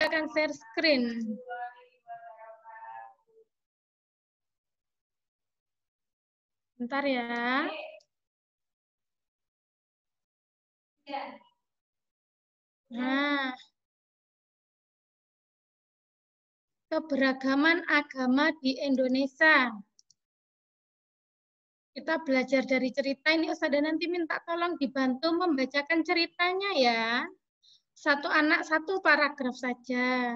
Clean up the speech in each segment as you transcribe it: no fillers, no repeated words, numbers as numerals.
akan share screen. Bentar ya. Nah, keberagaman agama di Indonesia. Kita belajar dari cerita ini, Ustazah nanti minta tolong dibantu membacakan ceritanya ya. Satu anak satu paragraf saja.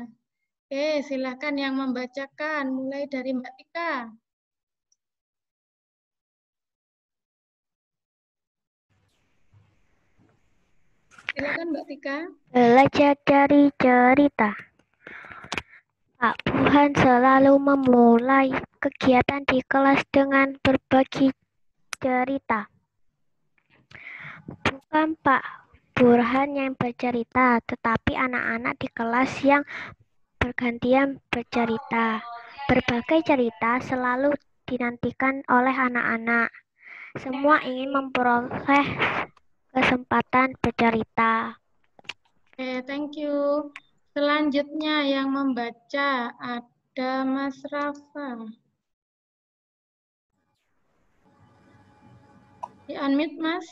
Oke, silakan yang membacakan, mulai dari Mbak Tika. Silakan Mbak Tika. Belajar dari cerita. Pak Burhan selalu memulai kegiatan di kelas dengan berbagi cerita. Bukan Pak Burhan yang bercerita, tetapi anak-anak di kelas yang bergantian bercerita. Berbagai cerita selalu dinantikan oleh anak-anak. Semua ingin memperoleh kesempatan bercerita. Oke, thank you. Selanjutnya yang membaca ada Mas Rafa. Di-unmute, Mas.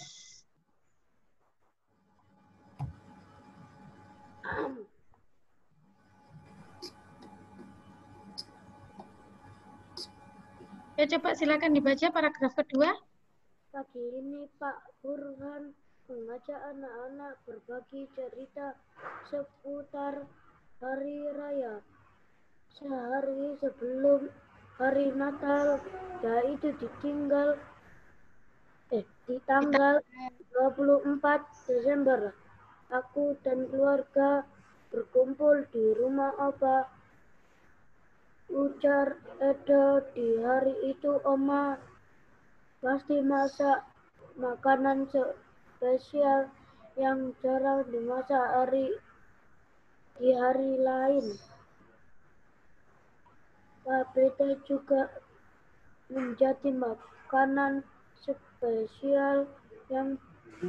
Ya, coba silakan dibaca paragraf kedua. Pagi ini Pak Burhan mengajak anak-anak berbagi cerita seputar Hari Raya. Sehari sebelum Hari Natal, yaitu di tanggal 24 Desember, aku dan keluarga berkumpul di rumah Opa. Ujar Edo, di hari itu Oma pasti masak makanan spesial yang jarang dimasak di hari lain. Pak Beta juga menjadi makanan spesial yang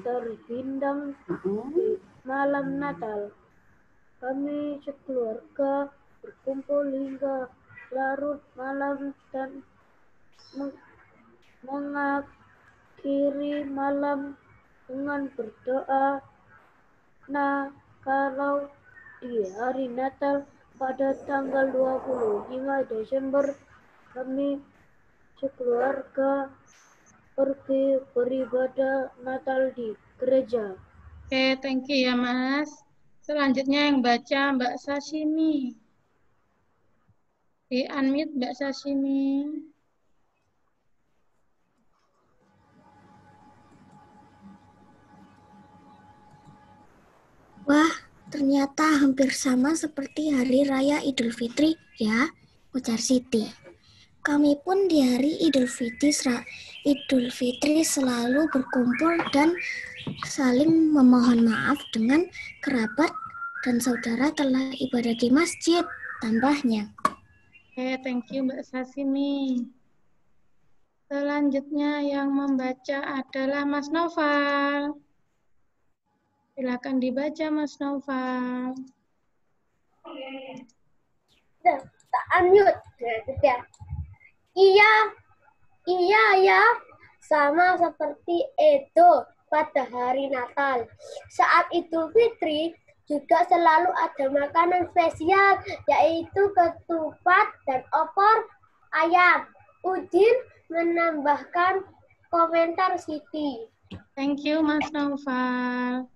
terhidang di malam Natal. Kami sekeluarga berkumpul hingga larut malam dan mengakhiri malam dengan berdoa. Nah, kalau di hari Natal pada tanggal 25 Desember, kami sekeluarga pergi beribadah Natal di gereja. Oke, thank you ya, Mas. Selanjutnya yang baca Mbak Sashimi. Di-unmute Mbak Sashimi. Wah, ternyata hampir sama seperti Hari Raya Idul Fitri ya, ujar Siti. Kami pun di hari Idul Fitri selalu berkumpul dan saling memohon maaf dengan kerabat dan saudara telah ibadah di masjid, tambahnya. Oke, thank you Mbak Sashimi. Selanjutnya yang membaca adalah Mas Noval. Silakan dibaca Mas Noval. Tak unmute. Iya ya, sama seperti Edo pada hari Natal. Saat Idul Fitri juga selalu ada makanan spesial, yaitu ketupat dan opor ayam. Udin menambahkan komentar Siti. Thank you Mas Noval.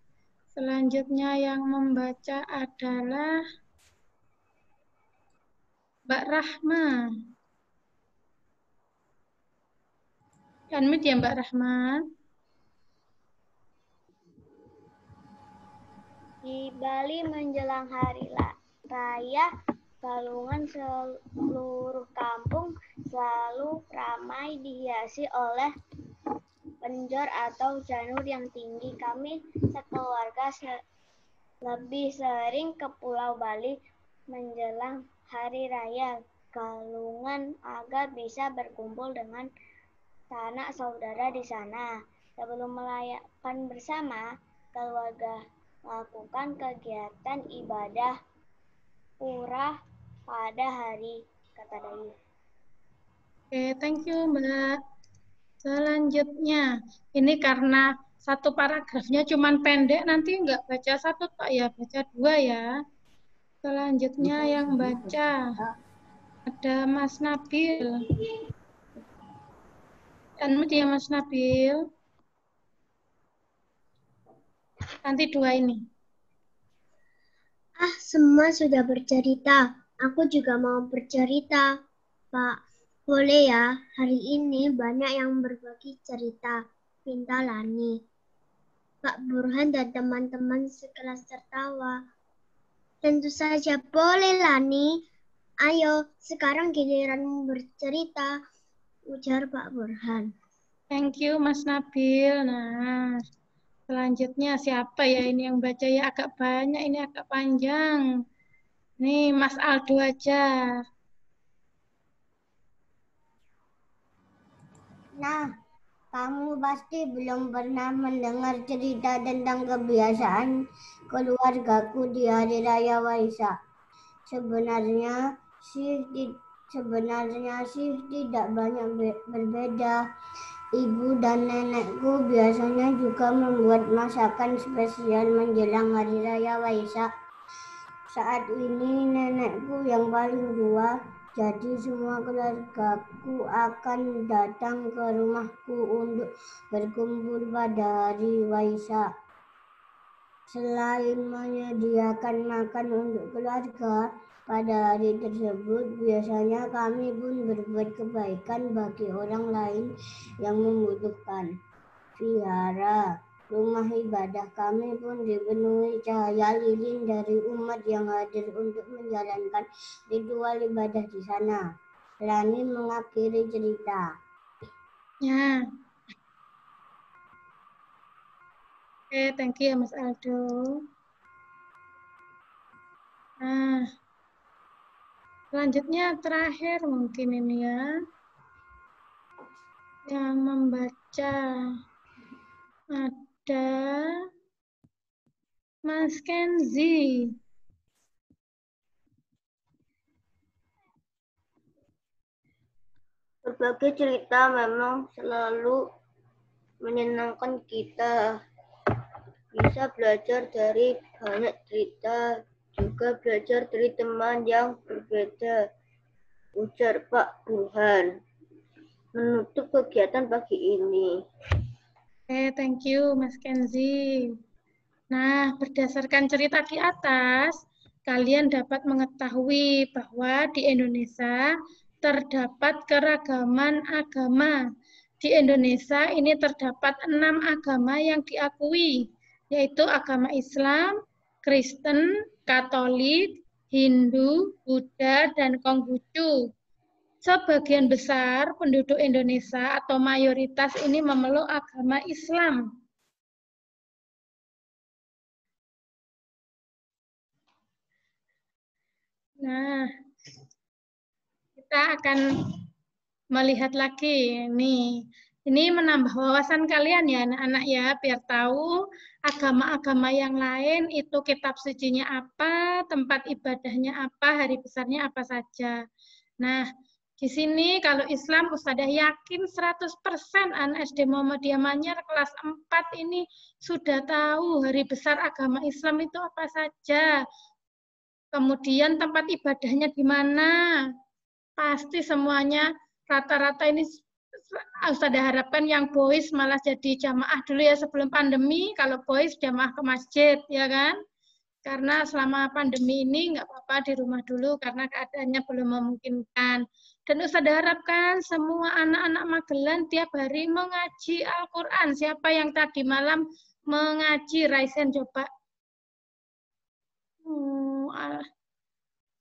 Selanjutnya yang membaca adalah Mbak Rahma. Unmute ya Mbak Rahma. Di Bali menjelang hari raya Galungan, seluruh kampung selalu ramai dihiasi oleh penjor atau janur yang tinggi. Kami sekeluarga lebih sering ke Pulau Bali menjelang hari raya Galungan agar bisa berkumpul dengan sanak saudara di sana. Sebelum merayakan bersama, keluarga melakukan kegiatan ibadah pura pada hari, kata Dayu. Oke, thank you Mbak. Selanjutnya, ini karena satu paragrafnya cuma pendek, nanti nggak baca satu tak ya, baca dua ya. Selanjutnya yang baca ada Mas Nabil. Unmute ya Mas Nabil. Nanti dua ini. Semua sudah bercerita. Aku juga mau bercerita, Pak. Boleh ya, hari ini banyak yang berbagi cerita. Pinta Lani. Pak Burhan dan teman-teman sekelas tertawa. Tentu saja boleh, Lani. Ayo, sekarang giliranmu bercerita, ujar Pak Burhan. Thank you Mas Nabil. Nah, selanjutnya siapa ya ini yang baca ya, agak banyak, ini agak panjang. Nih Mas Aldo aja. Nah, kamu pasti belum pernah mendengar cerita tentang kebiasaan keluargaku di Hari Raya Waisak. Sebenarnya sih tidak banyak berbeda. Ibu dan nenekku biasanya juga membuat masakan spesial menjelang Hari Raya Waisak. Saat ini nenekku yang paling tua, jadi semua keluargaku akan datang ke rumahku untuk berkumpul pada hari Waisak. Selain menyediakan makan untuk keluarga, pada hari tersebut biasanya kami pun berbuat kebaikan bagi orang lain yang membutuhkan. Vihara, rumah ibadah kami pun dipenuhi cahaya lilin dari umat yang hadir untuk menjalankan ritual ibadah di sana. Lani mengakhiri cerita. Ya. Oke, thank you ya Mas Aldo. Nah, selanjutnya terakhir mungkin ini ya. Yang membaca ada Mas Kenzi. Berbagai cerita memang selalu menyenangkan kita. Bisa belajar dari banyak cerita, juga belajar dari teman yang berbeda, ujar Pak Burhan. Menutup kegiatan pagi ini. Oke, thank you Mas Kenzi. Nah, berdasarkan cerita di atas, kalian dapat mengetahui bahwa di Indonesia terdapat keragaman agama. Di Indonesia ini terdapat 6 agama yang diakui, yaitu agama Islam, Kristen, Katolik, Hindu, Buddha, dan Konghucu. Sebagian besar penduduk Indonesia atau mayoritas ini memeluk agama Islam. Nah, kita akan melihat lagi nih. Ini menambah wawasan kalian ya anak-anak ya, biar tahu agama-agama yang lain itu kitab sucinya apa, tempat ibadahnya apa, hari besarnya apa saja. Nah, di sini kalau Islam Ustadzah yakin 100% anak SD Muhammadiyah Manyar kelas 4 ini sudah tahu hari besar agama Islam itu apa saja. Kemudian tempat ibadahnya di mana. Pasti semuanya rata-rata ini Ustadzah harapkan yang boys malah jadi jamaah dulu ya sebelum pandemi, kalau boys jamaah ke masjid, ya kan? Karena selama pandemi ini nggak apa-apa di rumah dulu karena keadaannya belum memungkinkan. Dan Ustadzah harapkan semua anak-anak Magelan tiap hari mengaji Al-Quran. Siapa yang tadi malam mengaji? Raisen coba.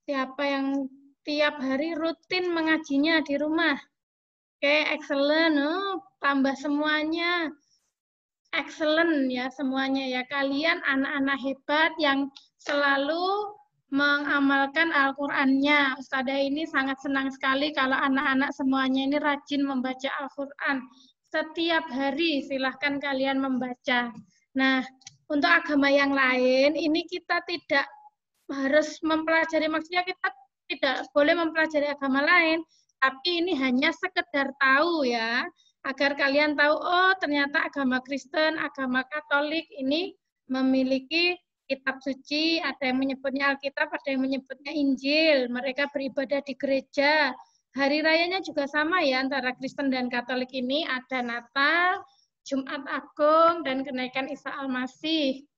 Siapa yang tiap hari rutin mengajinya di rumah? Oke, excellent. Tambah semuanya. Excellent ya semuanya ya. Kalian anak-anak hebat yang selalu mengamalkan Al-Qur'annya. Ustadzah ini sangat senang sekali kalau anak-anak semuanya ini rajin membaca Al-Qur'an. Setiap hari silahkan kalian membaca. Nah, untuk agama yang lain ini kita tidak harus mempelajari, maksudnya kita tidak boleh mempelajari agama lain, tapi ini hanya sekedar tahu ya, agar kalian tahu, oh ternyata agama Kristen, agama Katolik ini memiliki kitab suci, ada yang menyebutnya Alkitab, ada yang menyebutnya Injil, mereka beribadah di gereja. Hari rayanya juga sama ya, antara Kristen dan Katolik ini ada Natal, Jumat Agung, dan kenaikan Isa Al-Masih.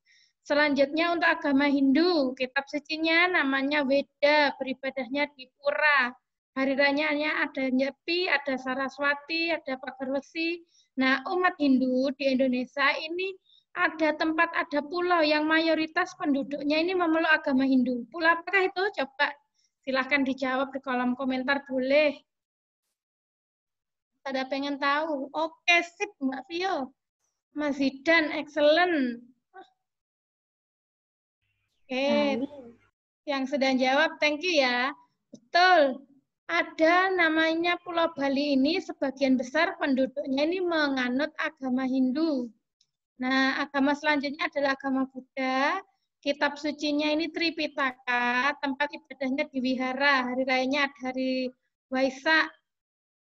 Selanjutnya untuk agama Hindu, kitab sucinya namanya Weda, beribadahnya di Pura. Hari rayanya ada Nyepi, ada Saraswati, ada Pagerwesi. Nah, umat Hindu di Indonesia ini ada tempat, ada pulau yang mayoritas penduduknya ini memeluk agama Hindu. Pulau apakah itu? Coba silahkan dijawab di kolom komentar, boleh. Ada pengen tahu? Oke, sip Mbak Vio. Mas Zidan, excellent. Oke, yang sedang jawab, thank you ya. Betul, ada namanya Pulau Bali ini sebagian besar penduduknya ini menganut agama Hindu. Nah, agama selanjutnya adalah agama Buddha. Kitab sucinya ini Tripitaka, tempat ibadahnya di wihara. Hari rayanya ada hari Waisak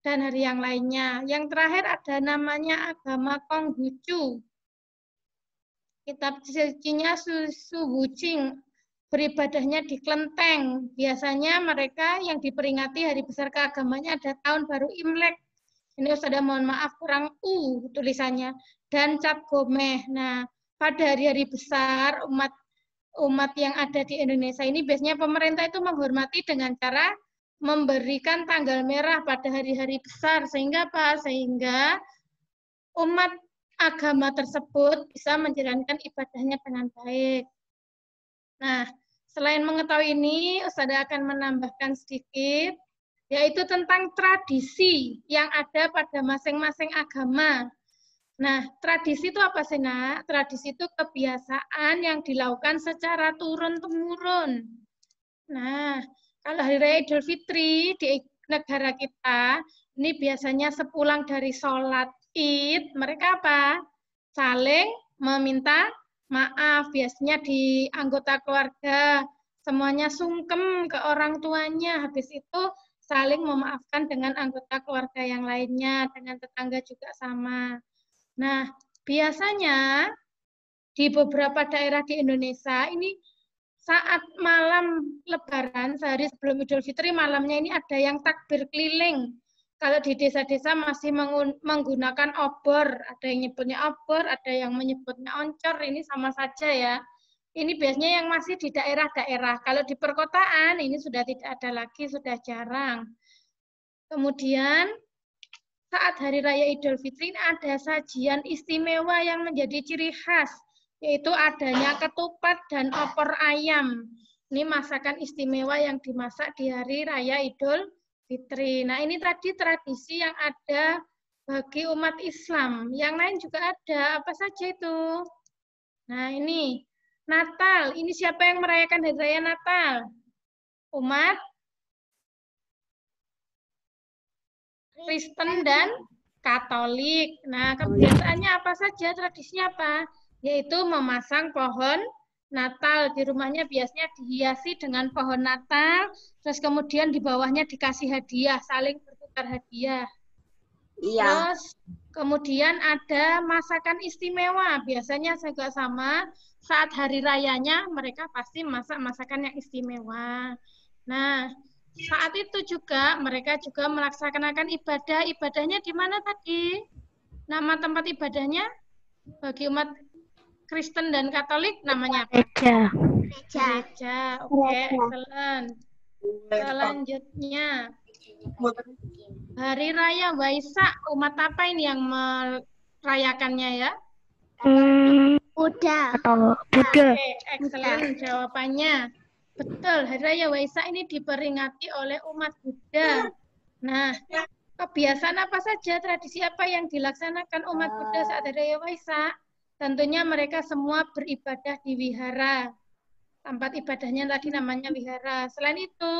dan hari yang lainnya. Yang terakhir ada namanya agama Konghucu. Kitab sucinya Suwucing, beribadahnya di Klenteng. Biasanya mereka yang diperingati hari besar keagamanya ada tahun baru Imlek. Ini Ustazah mohon maaf kurang tulisannya. Dan Cap Gomeh. Nah, pada hari-hari besar umat yang ada di Indonesia ini biasanya pemerintah itu menghormati dengan cara memberikan tanggal merah pada hari-hari besar. Sehingga apa? Sehingga umat agama tersebut bisa menjalankan ibadahnya dengan baik. Nah, selain mengetahui ini, Ustazah akan menambahkan sedikit, yaitu tentang tradisi yang ada pada masing-masing agama. Nah, tradisi itu apa sih, Nak? Tradisi itu kebiasaan yang dilakukan secara turun-temurun. Nah, kalau Hari Raya Idul Fitri di negara kita, ini biasanya sepulang dari sholat Id, mereka apa? Saling meminta maaf, biasanya di anggota keluarga, semuanya sungkem ke orang tuanya, habis itu saling memaafkan dengan anggota keluarga yang lainnya, dengan tetangga juga sama. Nah, biasanya di beberapa daerah di Indonesia, ini saat malam Lebaran, sehari sebelum Idul Fitri, malamnya ini ada yang takbir keliling. Kalau di desa-desa masih menggunakan obor, ada yang nyebutnya obor, ada yang menyebutnya oncor, ini sama saja ya. Ini biasanya yang masih di daerah-daerah. Kalau di perkotaan ini sudah tidak ada lagi, sudah jarang. Kemudian saat Hari Raya Idul Fitri ada sajian istimewa yang menjadi ciri khas, yaitu adanya ketupat dan opor ayam. Ini masakan istimewa yang dimasak di Hari Raya Idul Fitri. Nah, ini tadi tradisi yang ada bagi umat Islam. Yang lain juga ada. Apa saja itu? Nah, ini Natal. Ini siapa yang merayakan Hari Raya Natal? Umat Kristen dan Katolik. Nah, kebiasaannya apa saja? Tradisinya apa? Yaitu memasang pohon Natal. Di rumahnya biasanya dihiasi dengan pohon Natal, terus kemudian di bawahnya dikasih hadiah, saling bertukar hadiah. Iya. Terus kemudian ada masakan istimewa, biasanya juga sama, saat hari rayanya mereka pasti masak masakan yang istimewa. Nah, saat itu juga mereka juga melaksanakan ibadahnya di mana tadi? Nama tempat ibadahnya bagi umat Kristen dan Katolik namanya apa? Gereja. Oke, excellent. Selanjutnya, Hari Raya Waisak, umat apa ini yang merayakannya ya? Buddha. Oke, excellent jawabannya. Betul, Hari Raya Waisak ini diperingati oleh umat Buddha. Nah, kebiasaan apa saja, tradisi apa yang dilaksanakan umat Buddha saat Hari Raya Waisak? Tentunya mereka semua beribadah di wihara. Tempat ibadahnya tadi namanya wihara. Selain itu,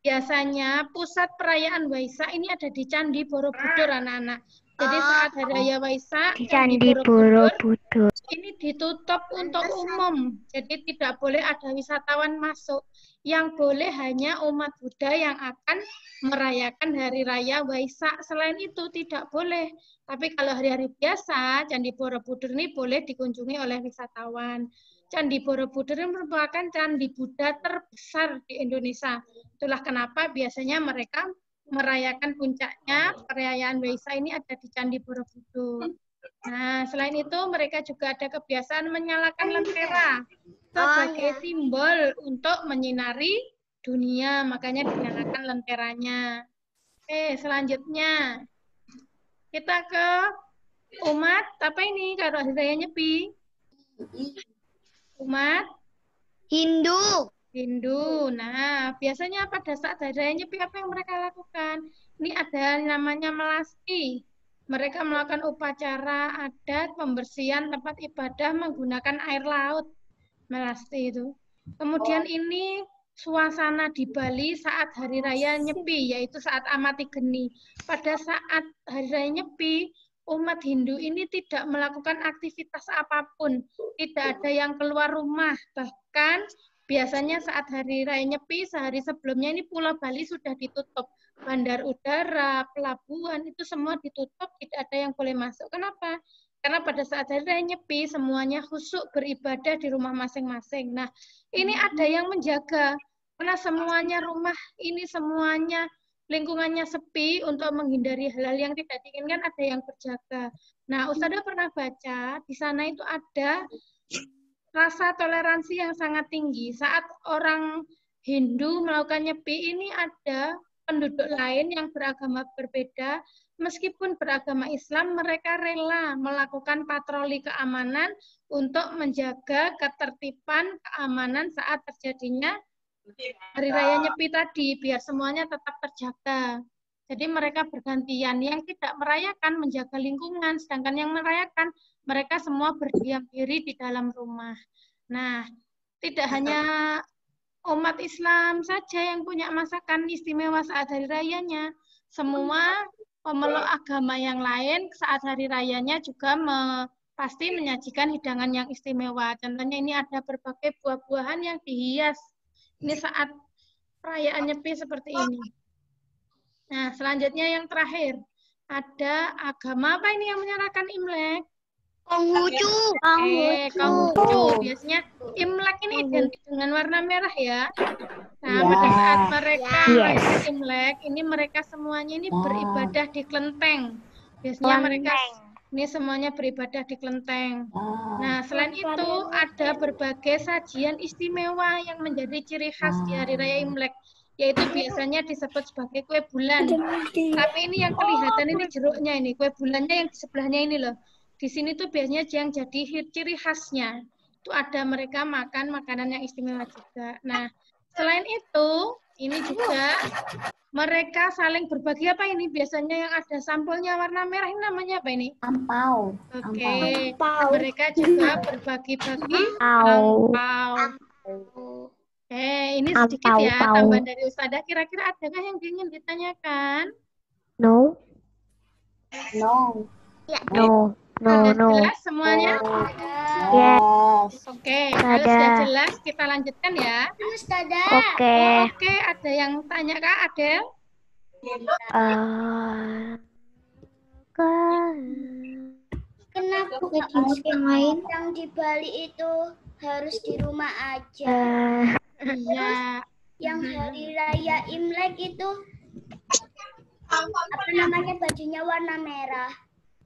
biasanya pusat perayaan Waisak ini ada di Candi Borobudur, anak-anak. Jadi saat Hari Raya Waisak, Di Candi Candi Borobudur. ini ditutup untuk umum. Jadi tidak boleh ada wisatawan masuk. Yang boleh hanya umat Buddha yang akan merayakan Hari Raya Waisak. Selain itu tidak boleh. Tapi kalau hari-hari biasa, Candi Borobudur ini boleh dikunjungi oleh wisatawan. Candi Borobudur ini merupakan candi Buddha terbesar di Indonesia. Itulah kenapa biasanya mereka merayakan puncaknya, perayaan Waisak ini ada di Candi Borobudur. Nah, selain itu mereka juga ada kebiasaan menyalakan lentera sebagai simbol untuk menyinari dunia, makanya dinyalakan lenteranya. Oke, selanjutnya kita ke umat apa ini kalau Hari Raya Nyepi? Umat Hindu. Hindu. Nah, biasanya pada saat Hari Raya Nyepi apa yang mereka lakukan? Ini ada namanya melasti. Mereka melakukan upacara adat pembersihan tempat ibadah menggunakan air laut. Melasti itu. Kemudian ini suasana di Bali saat Hari Raya Nyepi, yaitu saat amati geni. Pada saat Hari Raya Nyepi, umat Hindu ini tidak melakukan aktivitas apapun. Tidak ada yang keluar rumah. Bahkan biasanya saat Hari Raya Nyepi, sehari sebelumnya ini Pulau Bali sudah ditutup. Bandar udara, pelabuhan, itu semua ditutup, tidak ada yang boleh masuk. Kenapa? Karena pada saat Hari Raya Nyepi, semuanya khusyuk beribadah di rumah masing-masing. Nah, ini ada yang menjaga. Karena semuanya rumah ini, semuanya lingkungannya sepi untuk menghindari hal-hal yang tidak diinginkan, ada yang berjaga. Nah, Ustazah pernah baca, di sana itu ada rasa toleransi yang sangat tinggi. Saat orang Hindu melakukan nyepi, ini ada penduduk lain yang beragama berbeda, meskipun beragama Islam, mereka rela melakukan patroli keamanan untuk menjaga ketertiban keamanan saat terjadinya Hari Raya Nyepi tadi, biar semuanya tetap terjaga. Jadi mereka bergantian, yang tidak merayakan menjaga lingkungan, sedangkan yang merayakan, mereka semua berdiam diri di dalam rumah. Nah, tidak hanya umat Islam saja yang punya masakan istimewa saat hari rayanya. Semua pemeluk agama yang lain saat hari rayanya juga pasti menyajikan hidangan yang istimewa. Contohnya ini ada berbagai buah-buahan yang dihias. Ini saat perayaan Nyepi seperti ini. Nah, selanjutnya yang terakhir. Ada agama apa ini yang menyalakan Imlek? Konghucu. Konghucu. Biasanya Imlek ini identik dengan warna merah ya. Nah, pada saat mereka merayakan Imlek, ini mereka semuanya ini beribadah di kelenteng. Biasanya mereka ini semuanya beribadah di kelenteng. Nah, selain itu ada berbagai sajian istimewa yang menjadi ciri khas di Hari Raya Imlek, yaitu biasanya disebut sebagai kue bulan. Tapi ini yang kelihatan ini jeruknya ini, kue bulannya yang di sebelahnya ini loh. Di sini tuh biasanya yang jadi ciri khasnya. Itu ada mereka makan makanan yang istimewa juga. Nah, selain itu, ini juga mereka saling berbagi apa ini? Biasanya yang ada sampulnya warna merah ini namanya apa ini? Ampau. Oke. Mereka juga berbagi-bagi ampau. Ini sedikit ya tambahan dari Ustazah. Kira-kira adakah yang ingin ditanyakan? No. Sudah jelas semuanya? Yes. Oke, kalau sudah jelas kita lanjutkan ya. Oke, ada yang tanya Kak Adel? Kenapa yang di Bali itu harus di rumah aja? Iya. Yang Hari Raya Imlek itu apa namanya, bajunya warna merah.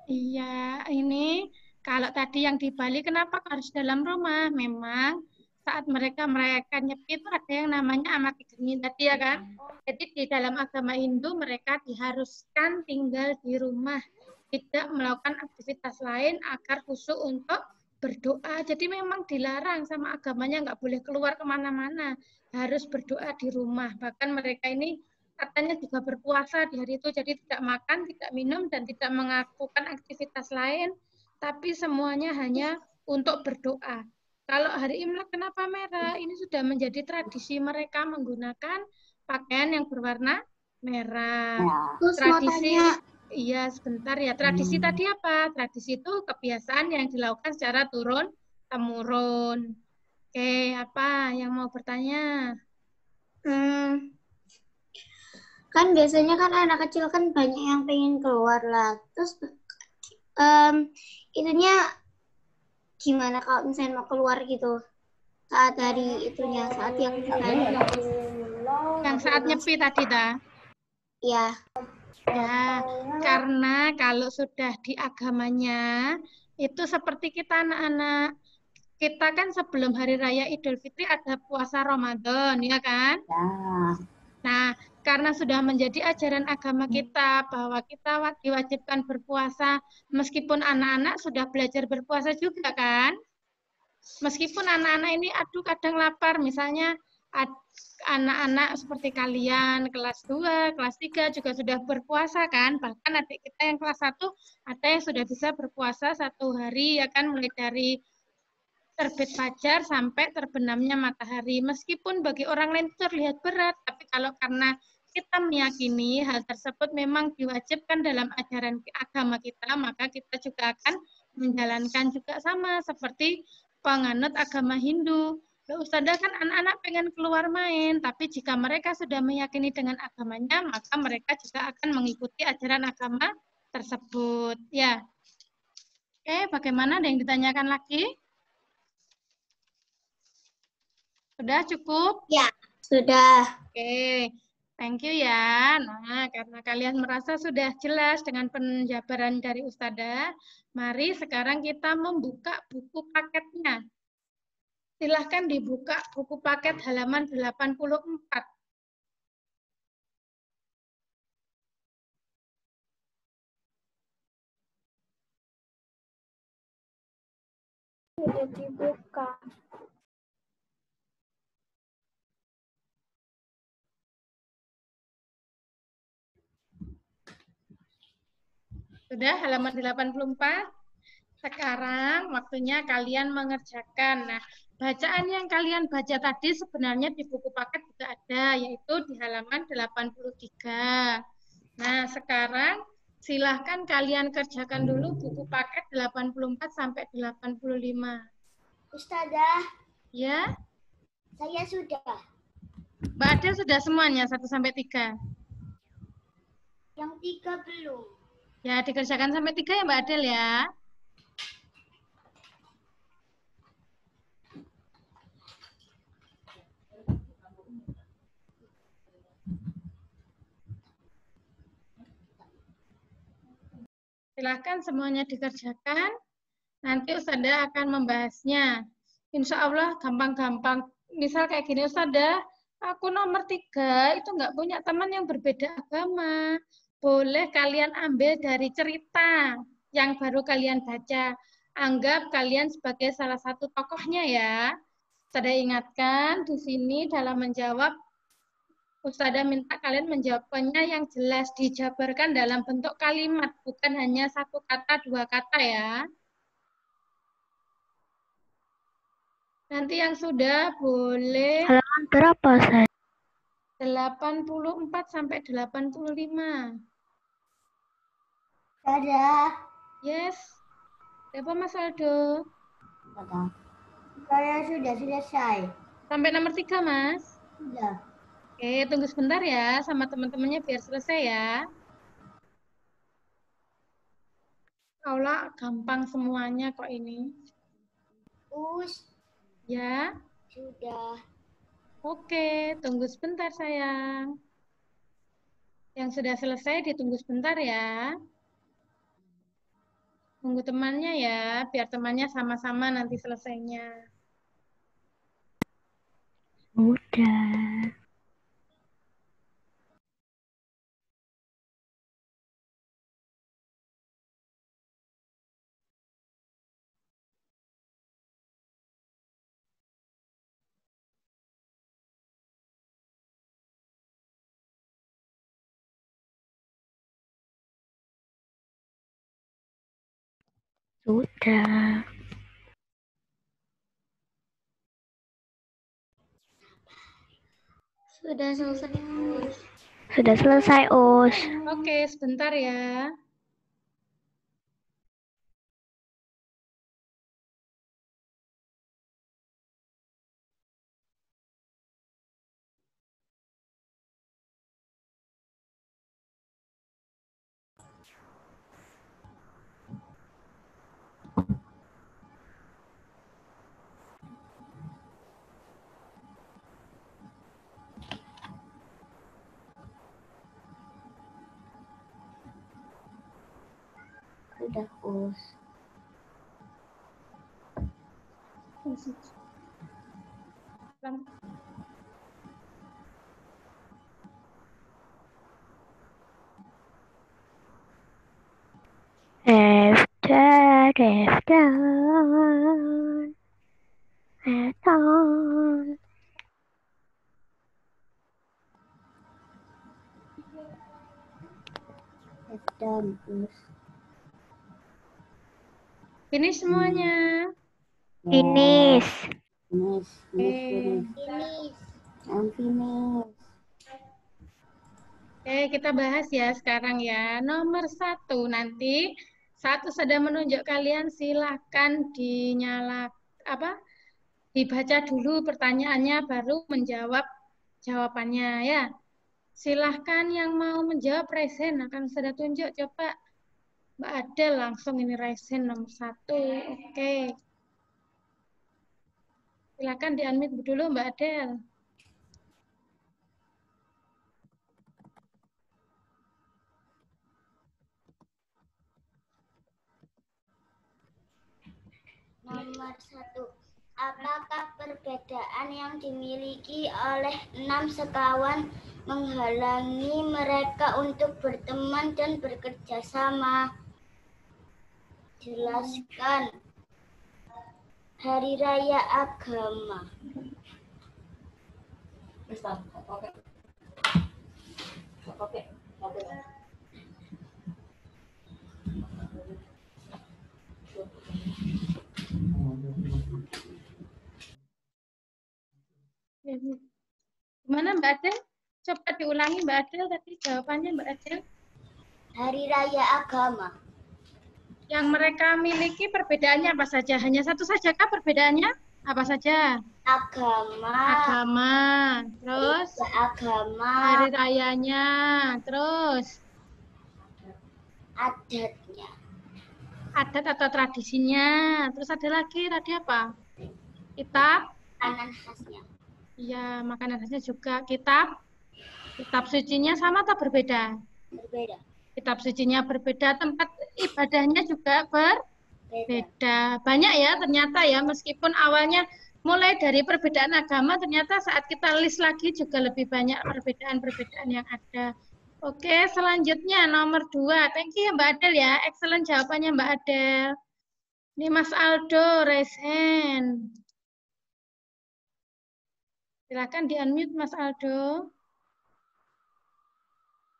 Iya, ini kalau tadi yang di Bali kenapa harus dalam rumah? Memang saat mereka merayakan Nyepi itu ada yang namanya amati geni tadi ya kan? Jadi di dalam agama Hindu mereka diharuskan tinggal di rumah, tidak melakukan aktivitas lain agar khusyuk untuk berdoa. Jadi memang dilarang sama agamanya, nggak boleh keluar kemana-mana, harus berdoa di rumah. Bahkan mereka ini katanya juga berpuasa di hari itu, jadi tidak makan, tidak minum, dan tidak melakukan aktivitas lain, tapi semuanya hanya untuk berdoa. Kalau hari Imlek kenapa merah? Ini sudah menjadi tradisi mereka menggunakan pakaian yang berwarna merah. Terus mau Tradisi, tanya, iya sebentar ya. Tradisi tadi apa? Tradisi itu kebiasaan yang dilakukan secara turun-temurun. Oke, apa yang mau bertanya? kan biasanya kan anak kecil kan banyak yang pengen keluar lah. Terus itunya gimana kalau misalnya mau keluar gitu? Saat hari itunya, saat yang hari Yang saat nyepi tadi, ta? ya. Ya, karena kalau sudah di agamanya, itu seperti kita anak-anak. Kita kan sebelum Hari Raya Idul Fitri ada puasa Ramadan, ya kan? Nah, karena sudah menjadi ajaran agama kita bahwa kita diwajibkan berpuasa, meskipun anak-anak sudah belajar berpuasa juga kan? Meskipun anak-anak ini aduh kadang lapar, misalnya anak-anak seperti kalian kelas 2, kelas 3 juga sudah berpuasa kan? Bahkan adik kita yang kelas 1 ada yang sudah bisa berpuasa 1 hari ya kan, mulai dari terbit fajar sampai terbenamnya matahari. Meskipun bagi orang lain itu terlihat berat, tapi kalau karena kita meyakini hal tersebut memang diwajibkan dalam ajaran agama kita, maka kita juga akan menjalankan juga sama seperti penganut agama Hindu. Loh, Ustazah kan anak-anak pengen keluar main, tapi jika mereka sudah meyakini dengan agamanya, maka mereka juga akan mengikuti ajaran agama tersebut. Ya, oke, bagaimana? Ada yang ditanyakan lagi? Sudah cukup? Ya, sudah. Oke, thank you ya. Nah, karena kalian merasa sudah jelas dengan penjabaran dari Ustazah, mari sekarang kita membuka buku paketnya. Silahkan dibuka buku paket halaman 84. Sudah dibuka. Sudah halaman 84? Sekarang waktunya kalian mengerjakan. Nah, bacaan yang kalian baca tadi sebenarnya di buku paket juga ada, yaitu di halaman 83. Nah, sekarang silahkan kalian kerjakan dulu buku paket 84 sampai 85. Ustazah, Ya, saya sudah. Mbak Adel sudah semuanya 1 sampai 3. Yang 3 belum. Ya, dikerjakan sampai 3 ya Mbak Adel ya. Silahkan semuanya dikerjakan. Nanti Ustazah akan membahasnya. Insya Allah gampang-gampang. Misal kayak gini, Ustazah, aku nomor 3 itu nggak punya teman yang berbeda agama. Boleh kalian ambil dari cerita yang baru kalian baca. Anggap kalian sebagai salah satu tokohnya ya. Ustazah ingatkan di sini dalam menjawab, Ustazah minta kalian menjawabnya yang jelas, dijabarkan dalam bentuk kalimat, bukan hanya 1 kata, 2 kata ya. Nanti yang sudah boleh Halaman berapa, saya? 84 sampai 85. Dadah. Yes. Apa Mas Aldo? Saya sudah selesai. Sampai nomor 3, Mas. Sudah. Oke, tunggu sebentar ya sama teman-temannya biar selesai ya. Aula gampang semuanya kok ini. Ya. Sudah. Oke, tunggu sebentar sayang. Yang sudah selesai ditunggu sebentar ya. Tunggu temannya ya, biar temannya sama-sama nanti selesainya. Udah. Sudah. Sudah selesai, Us. Sudah selesai, Us. Oke, sebentar ya. Sudah, Us. Done, Us. Ini semuanya. Finish. Oke. Finish. Oke, kita bahas ya sekarang ya. Nomor 1 nanti saat sudah menunjuk kalian silahkan dibaca dulu pertanyaannya baru menjawab jawabannya ya. Silahkan yang mau menjawab resen akan sudah tunjuk coba. Mbak Adel langsung ini resen nomor 1. Oke. Silahkan di-unmute dulu Mbak Adel. Nomor 1. Apakah perbedaan yang dimiliki oleh 6 sekawan menghalangi mereka untuk berteman dan bekerja sama? Jelaskan. Hari Raya Agama. Gimana Mbak Adel? Coba diulangi Mbak Adel tadi jawabannya Mbak Adel. Hari Raya Agama. Yang mereka miliki perbedaannya apa saja? Hanya satu saja kah perbedaannya? Apa saja? Agama. Terus? Agama. Hari rayanya. Terus? Adatnya. Adat atau tradisinya. Terus ada lagi tadi apa? Kitab? Makanan khasnya. Iya, makanan khasnya juga. Kitab sucinya sama atau berbeda? Berbeda. Kitab sucinya berbeda, tempat ibadahnya juga berbeda. Banyak ya ternyata ya, meskipun awalnya mulai dari perbedaan agama, ternyata saat kita list lagi juga lebih banyak perbedaan-perbedaan yang ada. Oke, selanjutnya nomor 2. Thank you Mbak Adel ya, excellent jawabannya Mbak Adel. Ini Mas Aldo, raise hand. Silakan di-unmute Mas Aldo.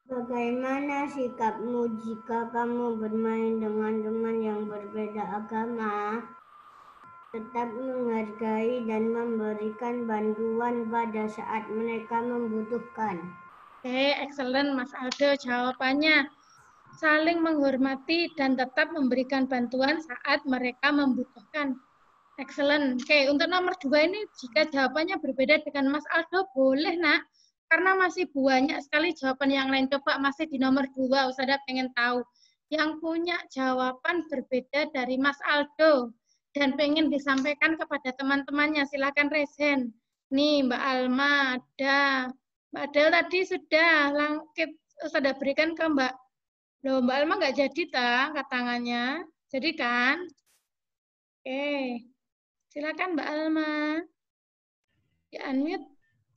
Bagaimana sikapmu jika kamu bermain dengan teman yang berbeda agama? Tetap menghargai dan memberikan bantuan pada saat mereka membutuhkan. Oke, excellent Mas Aldo jawabannya. Saling menghormati dan tetap memberikan bantuan saat mereka membutuhkan. Excellent. Oke, untuk nomor 2 ini jika jawabannya berbeda dengan Mas Aldo, boleh nak. Karena masih banyak sekali jawaban yang lain. Coba masih di nomor 2, Ustazah pengen tahu. Yang punya jawaban berbeda dari Mas Aldo dan pengen disampaikan kepada teman-temannya, silakan raise hand. Nih Mbak Alma ada. Mbak Adel tadi sudah Ustazah berikan ke Mbak. Loh, Mbak Alma nggak jadi angkat tangannya. Jadi kan? Oke. Silakan Mbak Alma. Ya, unmute.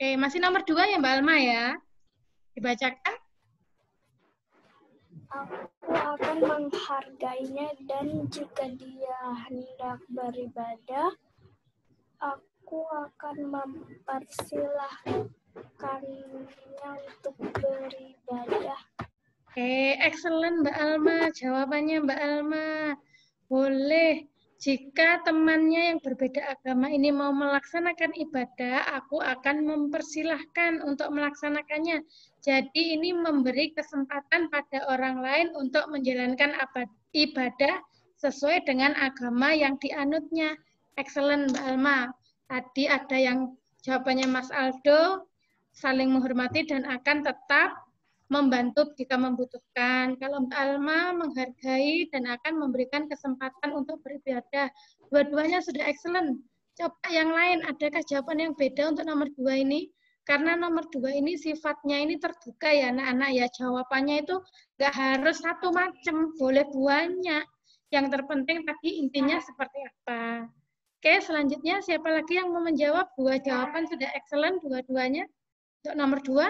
Oke, masih nomor 2 ya Mbak Alma ya. Dibacakan. Aku akan menghargainya dan jika dia hendak beribadah, aku akan mempersilahkannya untuk beribadah. Oke, excellent Mbak Alma. Jawabannya Mbak Alma. Boleh. Jika temannya yang berbeda agama ini mau melaksanakan ibadah, aku akan mempersilahkan untuk melaksanakannya. Jadi ini memberi kesempatan pada orang lain untuk menjalankan ibadah sesuai dengan agama yang dianutnya. Excellent, Mbak Alma. Tadi ada yang jawabannya Mas Aldo, saling menghormati dan akan tetap membantu jika membutuhkan. Kalau Mbak Alma menghargai dan akan memberikan kesempatan untuk beribadah. Dua-duanya sudah excellent. Coba yang lain, adakah jawaban yang beda untuk nomor 2 ini? Karena nomor 2 ini sifatnya ini terbuka ya anak-anak ya. Jawabannya itu nggak harus satu macam, boleh banyak. Yang terpenting tadi intinya seperti apa. Oke, selanjutnya siapa lagi yang mau menjawab? Dua jawaban sudah excellent dua-duanya. Untuk nomor 2.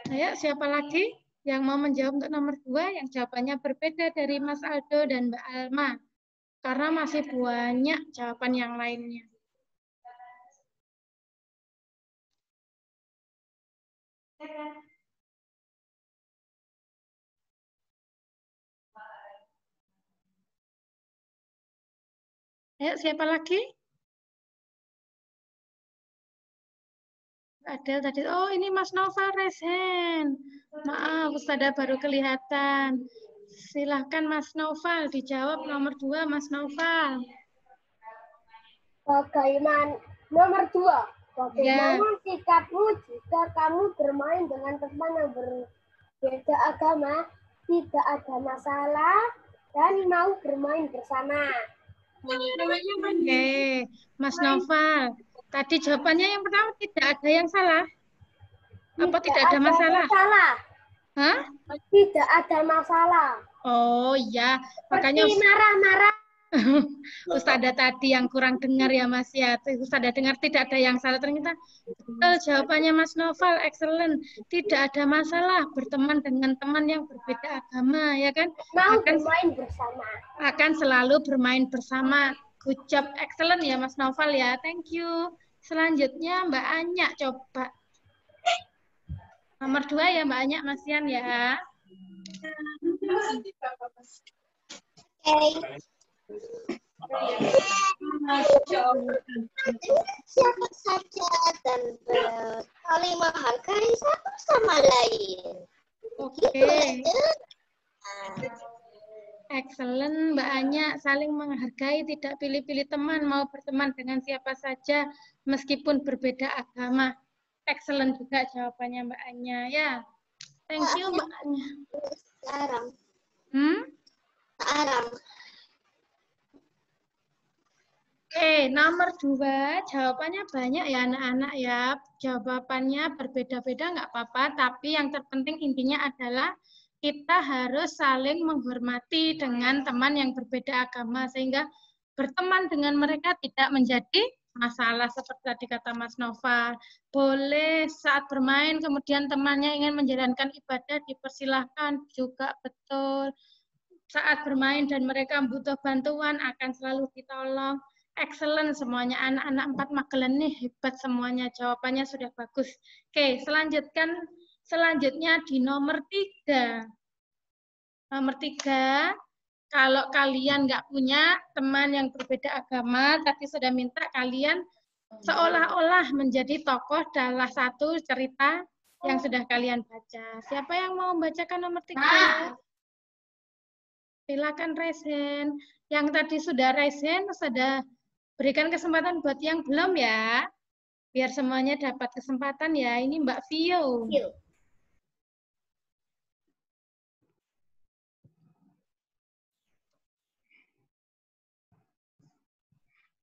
Ayo, siapa lagi yang mau menjawab untuk nomor 2 yang jawabannya berbeda dari Mas Aldo dan Mbak Alma? Karena masih banyak jawaban yang lainnya. Ayo, siapa lagi? Adel tadi. Oh, ini Mas Noval resen. Maaf, Ustazah baru kelihatan. Silahkan Mas Noval dijawab nomor 2, Mas Noval. Bagaimana nomor 2? Bagaimana sikapmu jika kamu bermain dengan teman yang berbeda agama, tidak ada masalah, dan mau bermain bersama? Oke, Mas Noval. Tadi jawabannya yang pertama tidak ada yang salah. Apa tidak ada masalah? Hah? Tidak ada masalah. Oh iya, makanya marah-marah. Ustazah tadi yang kurang dengar ya Mas ya. Ustazah dengar tidak ada yang salah. Ternyata betul jawabannya Mas Noval, excellent. Tidak ada masalah berteman dengan teman yang berbeda agama, ya kan? Mau bermain bersama. Akan selalu bermain bersama. Good job, excellent ya Mas Noval ya. Thank you. Selanjutnya Mbak Anya coba. Nomor 2 ya Mbak Anya, Mas Yan ya. Siapa saja dan saling menghargai satu sama lain. Oke. Excellent Mbak Anya, saling menghargai, tidak pilih-pilih teman, mau berteman dengan siapa saja meskipun berbeda agama. Excellent juga jawabannya Mbak Anya ya. Thank you Mbak Anya. Sekarang. Sekarang. Nomor 2, jawabannya banyak ya anak-anak ya. Jawabannya berbeda-beda nggak apa-apa, tapi yang terpenting intinya adalah kita harus saling menghormati dengan teman yang berbeda agama, sehingga berteman dengan mereka tidak menjadi masalah seperti tadi kata Mas Nova. Boleh saat bermain kemudian temannya ingin menjalankan ibadah dipersilahkan juga betul. Saat bermain dan mereka butuh bantuan akan selalu ditolong. Excellent semuanya, anak-anak 4 Magelan nih hebat semuanya, jawabannya sudah bagus. Oke, selanjutnya di nomor 3. Nomor 3, kalau kalian nggak punya teman yang berbeda agama, tapi sudah minta kalian seolah-olah menjadi tokoh dalam satu cerita yang sudah kalian baca. Siapa yang mau membacakan nomor 3? Silakan resen. Yang tadi sudah resen, sudah berikan kesempatan buat yang belum ya. Biar semuanya dapat kesempatan ya. Ini Mbak Vio.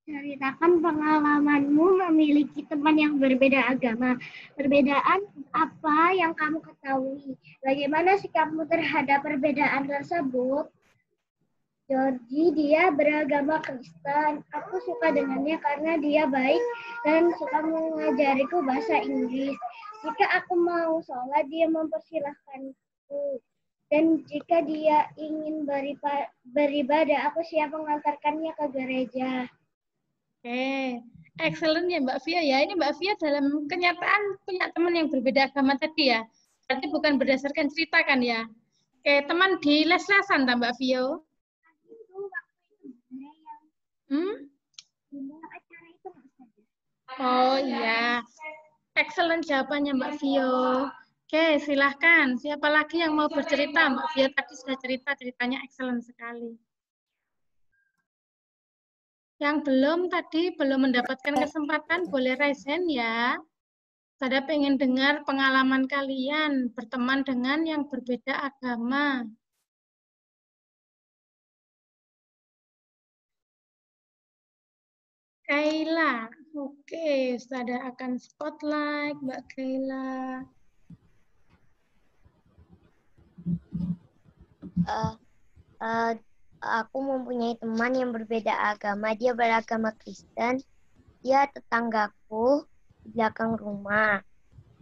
Ceritakan pengalamanmu memiliki teman yang berbeda agama. Perbedaan apa yang kamu ketahui? Bagaimana sikapmu terhadap perbedaan tersebut? Georgie, dia beragama Kristen. Aku suka dengannya karena dia baik dan suka mengajariku bahasa Inggris. Jika aku mau sholat, dia mempersilahkanku. Dan jika dia ingin beribadah, aku siap mengantarkannya ke gereja. Oke, excellent ya Mbak Via ya. Ini Mbak Via dalam kenyataan punya teman yang berbeda agama tadi ya. Berarti bukan berdasarkan cerita kan ya. Oke, teman di les-lesan tak Mbak Vio? Hmm? Oh iya, excellent jawabannya Mbak Vio. Oke, silahkan. Siapa lagi yang mau bercerita? Mbak Vio tadi sudah cerita, ceritanya excellent sekali. Yang belum mendapatkan kesempatan, boleh raise hand ya. Saya pengen dengar pengalaman kalian berteman dengan yang berbeda agama. Kaila, oke, Ustazah akan spotlight Mbak Kaila. Aku mempunyai teman yang berbeda agama. Dia beragama Kristen. Dia tetanggaku di belakang rumah.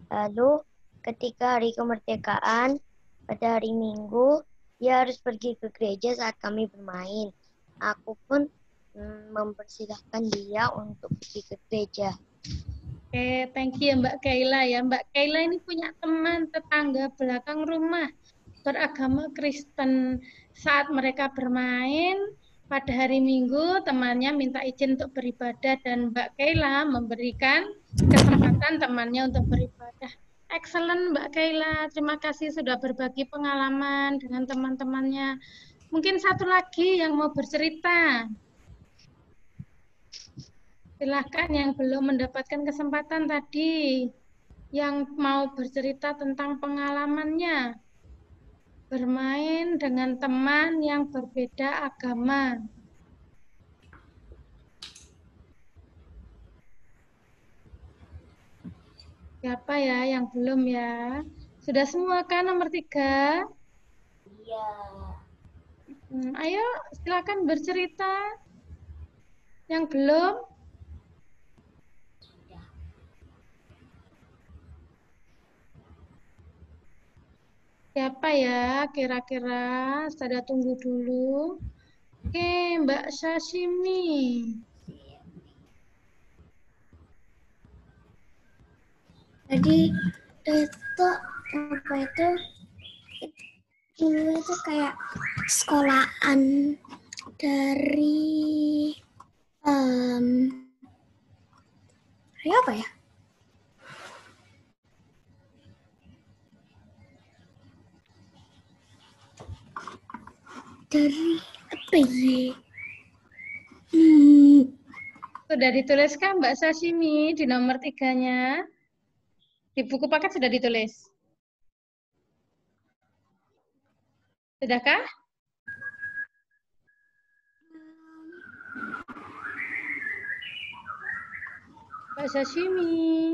Lalu ketika hari kemerdekaan pada hari Minggu, dia harus pergi ke gereja saat kami bermain. Aku pun mempersilahkan dia untuk pergi ke gereja. Oke, thank you Mbak Kaila ya. Mbak Kaila ini punya teman tetangga belakang rumah beragama Kristen. Saat mereka bermain pada hari Minggu, temannya minta izin untuk beribadah dan Mbak Kaila memberikan kesempatan temannya untuk beribadah. Excellent Mbak Kaila, terima kasih sudah berbagi pengalaman dengan teman-temannya. Mungkin satu lagi yang mau bercerita. Silahkan yang belum mendapatkan kesempatan tadi, yang mau bercerita tentang pengalamannya bermain dengan teman yang berbeda agama. Siapa ya yang belum ya? Sudah semua kan nomor 3? Iya. Ayo silakan bercerita. Yang belum? Siapa ya kira-kira? Saya tunggu dulu. Oke, Mbak Sashimi. Jadi itu apa itu dulu itu kayak sekolahan dari apa ya? Dari apa ya? Sudah dituliskan Mbak Sashimi di nomor 3-nya? Di buku paket sudah ditulis? Sudahkah? Mbak Sashimi.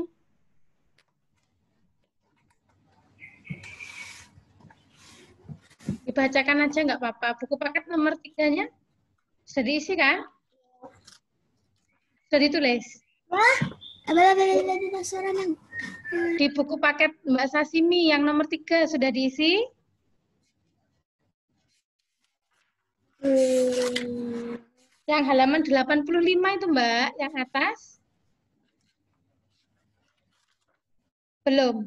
Dibacakan aja nggak apa-apa. Buku paket nomor 3-nya sudah diisi kan? Sudah ditulis? Di buku paket Mbak Sashimi yang nomor 3 sudah diisi? Yang halaman 85 itu Mbak, yang atas? Belum?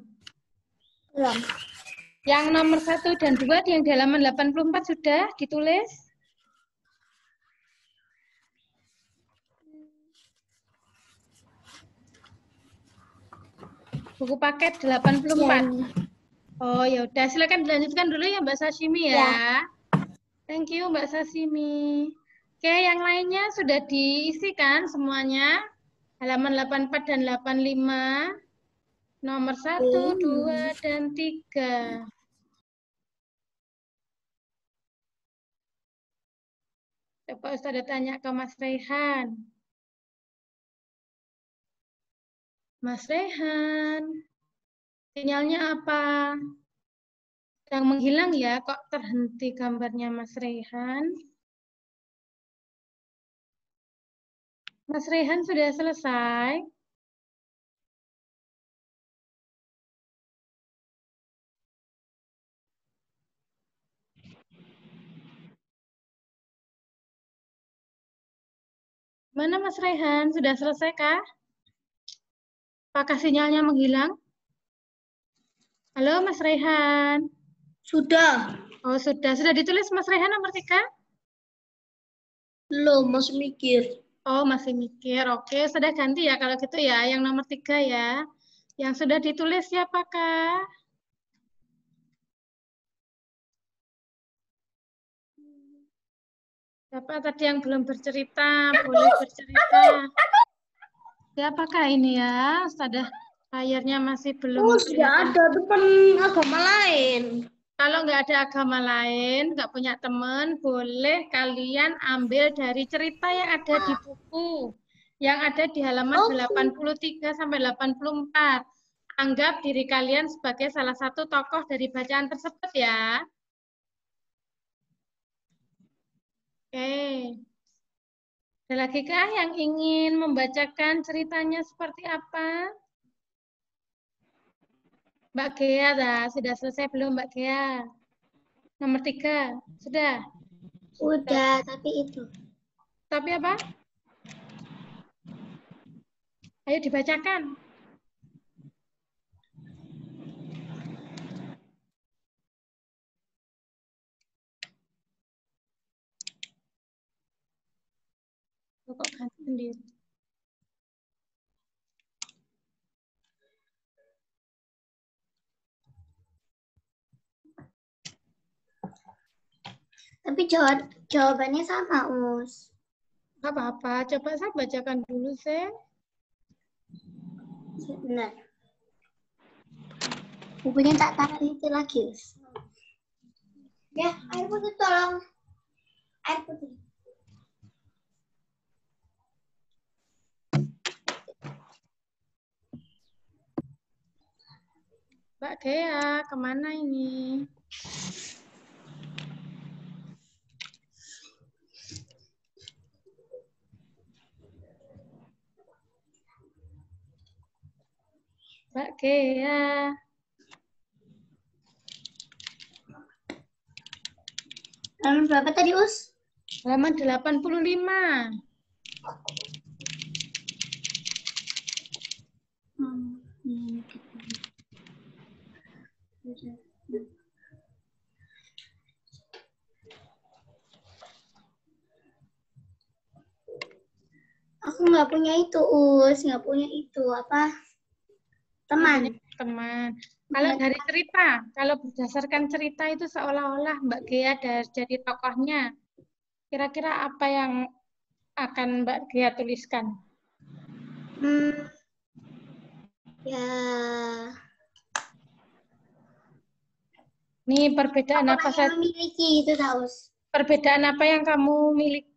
Belum. Yang nomor 1 dan 2 yang di halaman 84 sudah ditulis? Buku paket 84. Oh ya udah, silakan dilanjutkan dulu ya Mbak Sashimi ya. Thank you Mbak Sashimi. Oke, yang lainnya sudah diisi kan semuanya? Halaman 84 dan 85. Nomor 1, 2, dan 3. Coba Ustazah tanya ke Mas Rehan. Mas Rehan, sinyalnya apa? Yang menghilang ya, kok terhenti gambarnya Mas Rehan? Mas Rehan sudah selesai? Mana Mas Rehan? Sudah selesai kah? Apakah sinyalnya menghilang? Halo Mas Rehan. Sudah. Oh sudah. Sudah ditulis Mas Rehan nomor 3? Belum, masih mikir. Oh masih mikir. Oke, sudah ganti ya kalau gitu ya. Yang nomor 3 ya. Yang sudah ditulis siapakah? Siapa tadi yang belum bercerita? Boleh bercerita. Siapakah ini ya? Sudah layarnya masih belum kelihatan. ada teman agama lain. Kalau nggak ada agama lain, nggak punya teman, boleh kalian ambil dari cerita yang ada di buku. Yang ada di halaman 83 sampai 84. Anggap diri kalian sebagai salah satu tokoh dari bacaan tersebut ya. Oke. Ada lagi kah yang ingin membacakan ceritanya seperti apa? Mbak Gea, sudah selesai belum Mbak Gea? Nomor 3, sudah? Udah, tapi itu. Tapi apa? Ayo dibacakan. Kok ganti sendiri? Tapi jawabannya sama, Us. Gak apa-apa, coba saya bacakan dulu, sih. Benar. Bukunya tak taruh itu lagi, Us. Ya, air putih tolong. Air putih. Mbak Gea, kemana ini? Mbak Gea. Halaman berapa tadi, Us? Halaman 85. Aku nggak punya itu, Us. Nggak punya itu. Apa? Teman. Teman. Kalau dari cerita, kalau berdasarkan cerita itu seolah-olah Mbak Gea jadi tokohnya. Kira-kira apa yang akan Mbak Gea tuliskan? Ya. Nih perbedaan apa saja? Memiliki itu, Us. Perbedaan apa yang kamu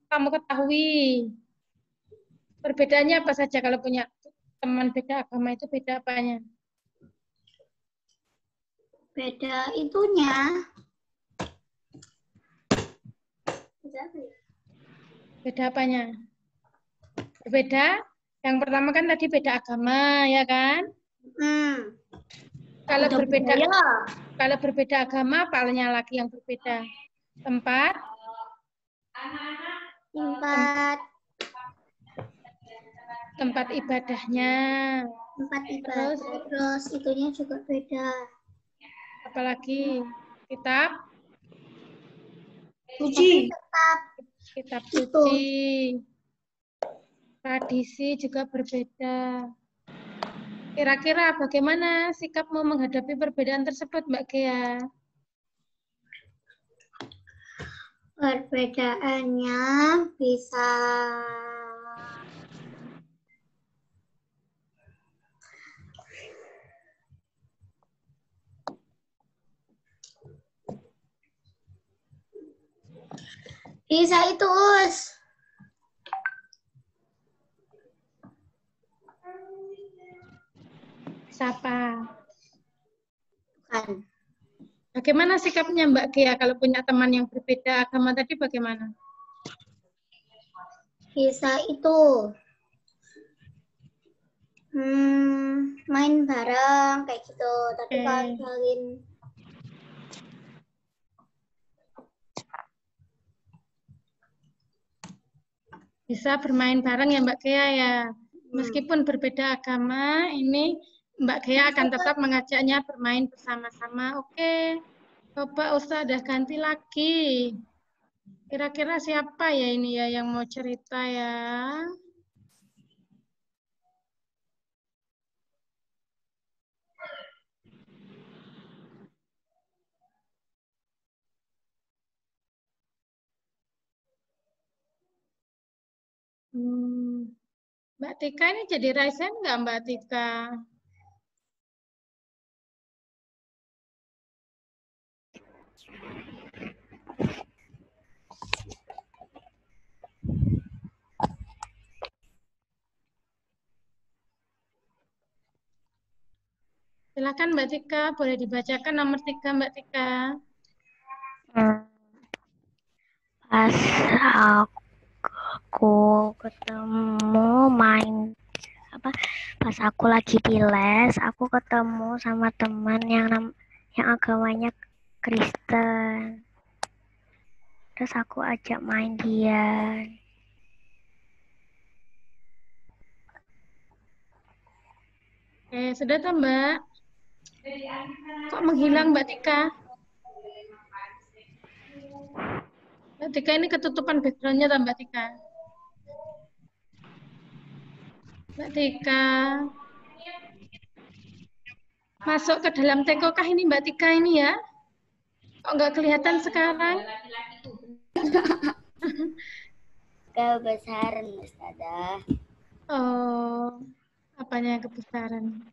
ketahui? Perbedaannya apa saja kalau punya teman beda agama itu beda apanya? Beda itunya. Beda apanya? Berbeda. Yang pertama kan tadi beda agama, ya kan? Kalau berbeda agama, apanya lagi yang berbeda? Tempat ibadahnya. Tempat ibadah. Terus itunya juga beda. Apalagi kitab Suci. Kitab suci. Tradisi juga berbeda. Kira-kira bagaimana sikapmu menghadapi perbedaan tersebut, Mbak Gea? Perbedaannya bisa itu, Us. Siapa? Bukan. Bagaimana sikapnya Mbak Gea kalau punya teman yang berbeda agama tadi bagaimana? Bisa itu main bareng kayak gitu. Tapi kalau kalian Bisa bermain bareng ya Mbak Gea ya. Meskipun berbeda agama, ini Mbak Gea akan tetap mengajaknya bermain bersama-sama. Oke, coba Ustazah ganti lagi. Kira-kira siapa ya ini ya yang mau cerita ya? Mbak Tika ini jadi raisen nggak Mbak Tika? Silakan Mbak Tika, boleh dibacakan nomor 3 Mbak Tika. Pas aku ketemu pas aku lagi di les, aku ketemu sama teman yang agamanya Kristen. Terus aku ajak main dia. Sudah tuh Mbak. Kok menghilang Mbak Tika? Mbak Tika ini ketutupan background-nya tuh Mbak Tika. Mbak Tika. Masuk ke dalam tekokah ini Mbak Tika ini ya? Kok nggak kelihatan sekarang? Kebesaran, Ustazah. Oh, apanya kebesaran?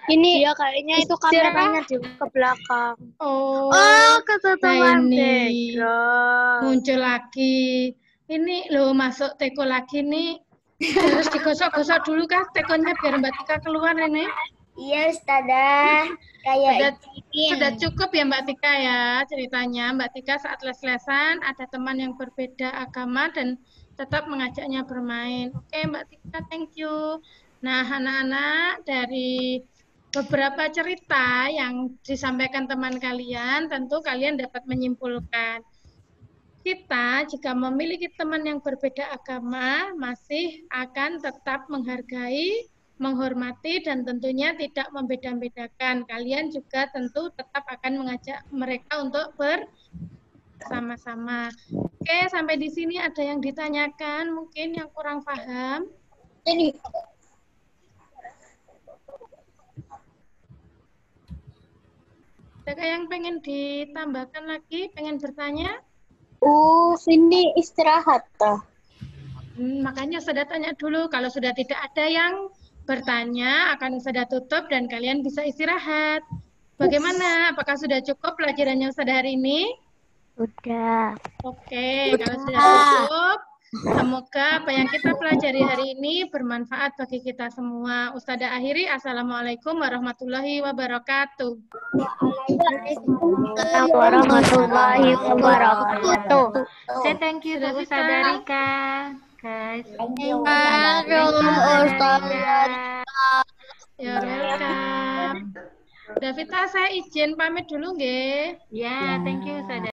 Ini dia kayaknya itu kameranya juga ke belakang. Oh, ketutupan muncul lagi. Ini loh masuk teko lagi nih. Harus digosok-gosok dulu kah tekonya biar Mbak Tika keluar ini? Iya, Ustazah. Kayak Sudah cukup ya Mbak Tika ya ceritanya. Mbak Tika saat les-lesan ada teman yang berbeda agama dan tetap mengajaknya bermain. Oke Mbak Tika, thank you. Nah anak-anak dari beberapa cerita yang disampaikan teman kalian, tentu kalian dapat menyimpulkan. Kita jika memiliki teman yang berbeda agama, masih akan tetap menghargai, menghormati, dan tentunya tidak membeda-bedakan. Kalian juga tentu tetap akan mengajak mereka untuk bersama-sama. Oke, sampai di sini ada yang ditanyakan, mungkin yang kurang paham. Ada yang pengen ditambahkan lagi, pengen bertanya? Ini istirahat toh. Makanya sudah tanya dulu, kalau sudah tidak ada yang bertanya, akan sudah tutup dan kalian bisa istirahat. Bagaimana? Apakah sudah cukup pelajarannya Ustazah hari ini? Udah. Oke, kalau sudah cukup, semoga apa yang kita pelajari hari ini bermanfaat bagi kita semua. Ustazah akhiri, Assalamualaikum warahmatullahi wabarakatuh. Warahmatullahi wabarakatuh. Say thank you to Ustazah Rika, guys. Thank you, You're welcome. Davita, saya izin pamit dulu, nggih. Ya, thank you Ustazah.